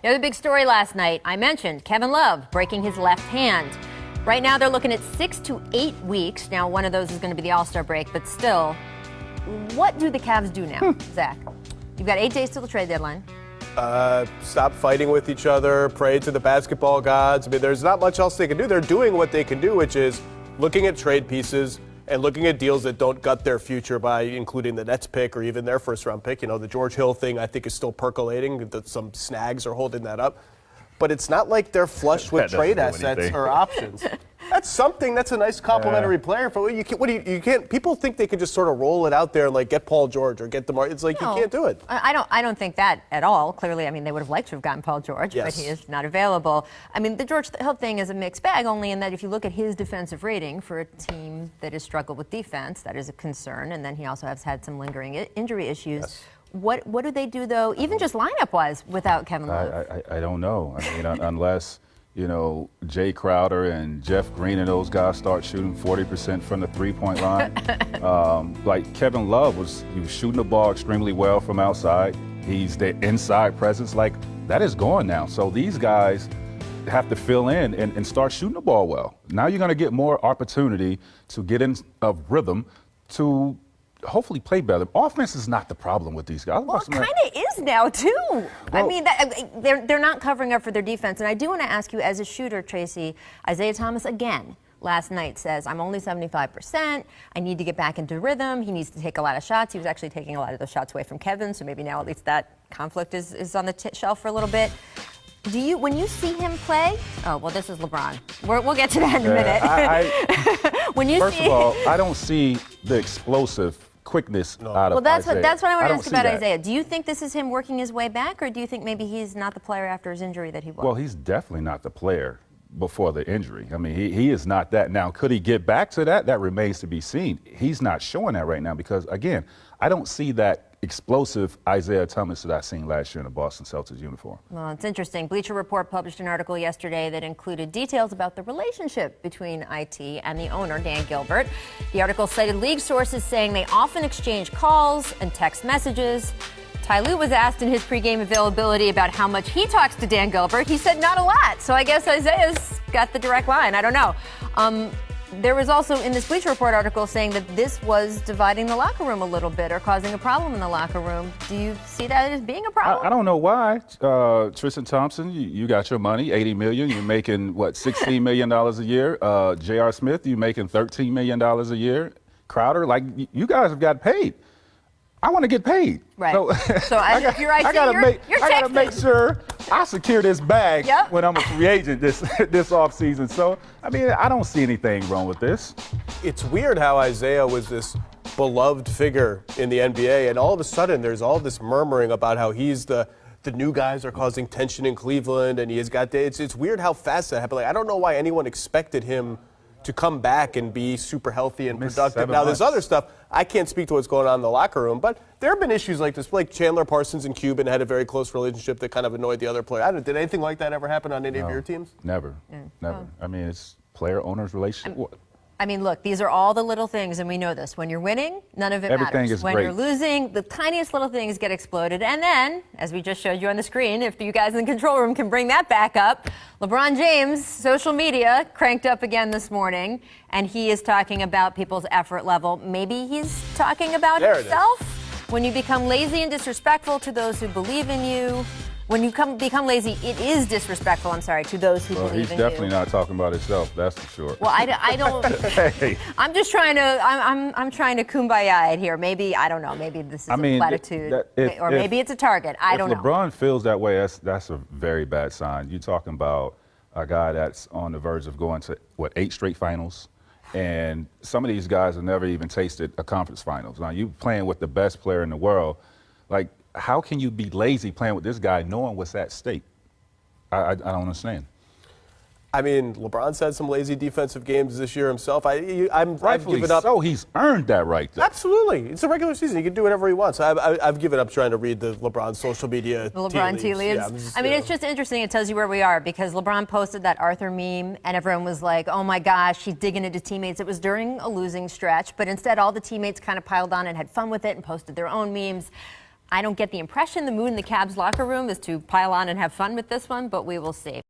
The other big story last night, I mentioned Kevin Love breaking his left hand. Right now, they're looking at 6 to 8 weeks. Now, one of those is going to be the All-Star break, but still, what do the Cavs do now, Zach? You've got 8 days till the trade deadline. Stop fighting with each other, pray to the basketball gods. I mean, there's not much else they can do. They're doing what they can do, which is looking at trade pieces and looking at deals that don't gut their future by including the Nets pick or even their first-round pick. You know, the George Hill thing, I think, is still percolating. Some snags are holding that up. But it's not like they're flush with trade assets or options. That's something. That's a nice complimentary player. For you can't. People think they can just sort of roll it out there and like get Paul George or get DeMar. It's like you can't do it. I don't think that at all. Clearly, I mean, they would have liked to have gotten Paul George, but he is not available. I mean, the George Hill thing is a mixed bag, only in that if you look at his defensive rating for a team that has struggled with defense, that is a concern. And then he also has had some lingering injury issues. Yes. What do they do, though, even just lineup-wise, without Kevin Love? I don't know. I mean, unless, you know, Jay Crowder and Jeff Green and those guys start shooting 40% from the three-point line. Like Kevin Love he was shooting the ball extremely well from outside. He's the inside presence. Like, that is gone now. So these guys have to fill in and start shooting the ball well. Now you're going to get more opportunity to get in a rhythm to hopefully play better. Offense is not the problem with these guys. Well, it kind of is now, too. Well, I mean, they're not covering up for their defense. And I do want to ask you, as a shooter, Tracy, Isaiah Thomas, again, last night says, I'm only 75%. I need to get back into rhythm. He needs to take a lot of shots. He was actually taking a lot of those shots away from Kevin, so maybe now at least that conflict is on the shelf for a little bit. When you see him play, oh, well, this is LeBron. We'll get to that in a minute. First of all, I don't see the explosive quickness out of Isaiah. Well, that's what I want to ask about Isaiah. Do you think this is him working his way back, or do you think maybe he's not the player after his injury that he was? Well, he's definitely not the player before the injury. I mean, he is not that. Now, could he get back to that? That remains to be seen. He's not showing that right now because, again, I don't see that explosive Isaiah Thomas that I seen last year in the Boston Celtics uniform. Well, it's interesting. Bleacher Report published an article yesterday that included details about the relationship between IT and the owner, Dan Gilbert. The article cited league sources saying they often exchange calls and text messages. Ty Lue was asked in his pregame availability about how much he talks to Dan Gilbert. He said not a lot. So I guess Isaiah's got the direct line. I don't know. There was also in this Bleacher Report article saying that this was dividing the locker room a little bit or causing a problem in the locker room. Do you see that as being a problem? I don't know why. Tristan Thompson, you got your money, $80 million. You're making, $16 million a year. J.R. Smith, you're making $13 million a year. Crowder, like, you guys have got paid. I want to get paid. Right. So I gotta make sure I secure this bag when I'm a free agent this offseason. So, I mean, I don't see anything wrong with this. It's weird how Isaiah was this beloved figure in the NBA, and all of a sudden there's all this murmuring about how he's the new guys are causing tension in Cleveland, and he has got it's weird how fast that happened. Like, I don't know why anyone expected him to come back and be super healthy and productive. Now, there's other stuff. I can't speak to what's going on in the locker room, but there have been issues like this. Like Chandler Parsons and Cuban had a very close relationship that kind of annoyed the other player. Did anything like that ever happen on any of your teams? Never. Never. I mean, it's player-owner's relationship. I mean, look, these are all the little things, and we know this. When you're winning, none of it matters. When you're losing, the tiniest little things get exploded. And then, as we just showed you on the screen, if you guys in the control room can bring that back up, LeBron James, social media, cranked up again this morning, and he is talking about people's effort level. Maybe he's talking about himself. When you become lazy and disrespectful to those who believe in you, when you become lazy, it is disrespectful, to those who believe in you. He's definitely not talking about himself, that's for sure. Well, I don't. Hey. I'm just trying to, I'm trying to kumbaya it here. Maybe, I don't know, maybe this is a platitude, or maybe it's a target. I don't know. If LeBron feels that way, that's a very bad sign. You're talking about a guy that's on the verge of going to, 8 straight finals? And some of these guys have never even tasted a conference finals. Now, you playing with the best player in the world, like, how can you be lazy playing with this guy knowing what's at stake? I don't understand. I mean, LeBron's had some lazy defensive games this year himself. I've given up. So he's earned that right there. Absolutely. It's a regular season. He can do whatever he wants. I've given up trying to read the LeBron social media the LeBron tea leaves. Yeah, it's just interesting. It tells you where we are because LeBron posted that Arthur meme and everyone was like, oh my gosh, he's digging into teammates. It was during a losing stretch, but instead all the teammates kind of piled on and had fun with it and posted their own memes. I don't get the impression the mood in the Cavs locker room is to pile on and have fun with this one, but we will see.